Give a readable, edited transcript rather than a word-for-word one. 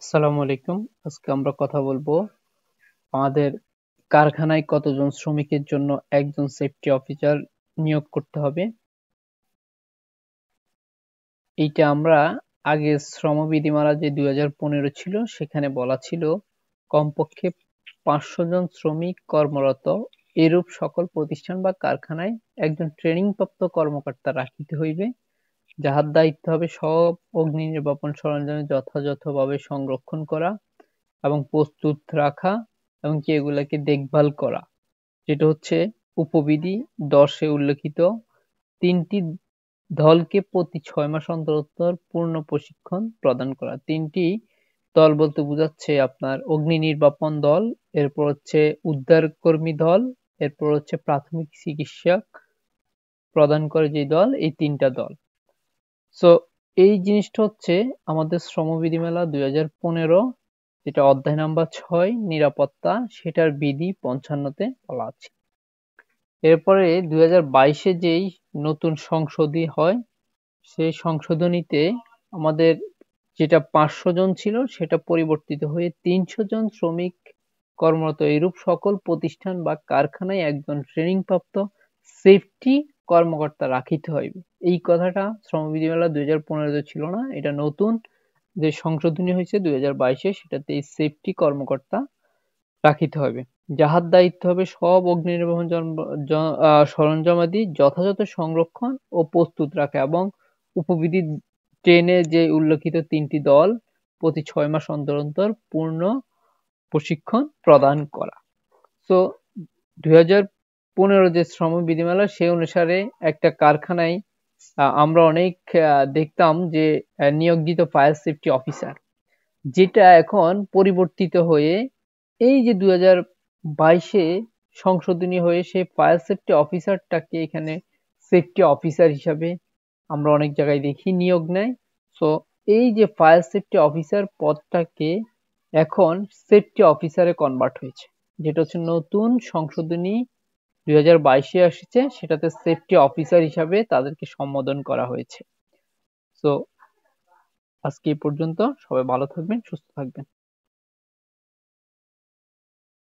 আসসালামু আলাইকুম। আজকে আমরা কথা বলবো আমাদের কারখানায় কতজন শ্রমিকের জন্য একজন সেফটি অফিসার নিয়োগ করতে হবে। এইটা আমরা আগে শ্রম বিধিমালা যে 2015 ছিল সেখানে বলা ছিল কমপক্ষে 500 জন শ্রমিক কর্মরত এরূপ সকল প্রতিষ্ঠান বা কারখানায় একজন ট্রেনিং প্রাপ্ত কর্মকর্তা রাখিতে হইবে, যাহার দায়িত্ব হবে সব অগ্নি নির্বাপন সরঞ্জাম যথাযথভাবে সংরক্ষণ করা এবং প্রস্তুত রাখা এবং কি এগুলাকে দেখভাল করা। যেটা হচ্ছে উপবিধি 10 উল্লেখিত। 3টি দলকে প্রতি 6 মাস অন্তর অন্তর পূর্ণ প্রশিক্ষণ প্রদান করা। 3টি দল বলতে বোঝাচ্ছে আপনার অগ্নি নির্বাপন দল, এরপর হচ্ছে উদ্ধার কর্মী দল, এরপর হচ্ছে প্রাথমিক চিকিৎসা প্রদান করে যে দল, এই 3টা দল। সো এই জিনিসটা হচ্ছে আমাদের শ্রমবিধি মেলা 2015 যেটা অধ্যায় নাম্বার 6 নিরাপত্তা, সেটার বিধি 55-তে বলা আছে। এরপরে 2022-এ যেই নতুন সংশোধনী হয় সেই সংশোধনীতে আমাদের যেটা 500 জন ছিল সেটা পরিবর্তিত হয়ে 300 জন শ্রমিক কর্মরত এরূপ সকল প্রতিষ্ঠান বা কারখানায় একজন ট্রেনিং প্রাপ্ত সেফটি কর্মকর্তা রাখিতে হইবে। এই কথাটা শ্রমবিধি মেলা 2015-তে ছিল না, এটা নতুন যে সংশোধনী হয়েছে 2022-এ, সেটাতে এই সেফটি কর্মকর্তা রাখিতে হবে, যাহার দায়িত্ব হবে সব অগ্নি নির্বাপন সরঞ্জামাদি যথাযথ সংরক্ষণ ও প্রস্তুত রাখা এবং উপবিধি 10-এ যে উল্লেখিত 3টি দল প্রতি 6 মাস অন্তর অন্তর পূর্ণ প্রশিক্ষণ প্রদান করা। তো 2015 যে শ্রম বিধিমালা সে অনুসারে একটা কারখানায় আমরা অনেক দেখতাম যে নিয়োজিত ফায়ার সেফটি অফিসার, যেটা এখন পরিবর্তিত হয়ে এই যে 2022-এ সংশোধনী হয়ে সেই ফায়ার সেফটি অফিসারটাকে এখানে সেফটি অফিসার হিসাবে আমরা অনেক জায়গায় দেখি নিয়োগ নেয়। সো এই যে ফায়ার সেফটি অফিসার পদটাকে এখন সেফটি অফিসারে কনভার্ট হয়েছে, যেটা হচ্ছে নতুন সংশোধনী 2022-এ আসছে, সেটাতে সেফটি অফিসার হিসাবে তাদেরকে সম্বোধন করা হয়েছে। সো আজকে এই পর্যন্ত, সবাই ভালো থাকবেন, সুস্থ থাকবেন।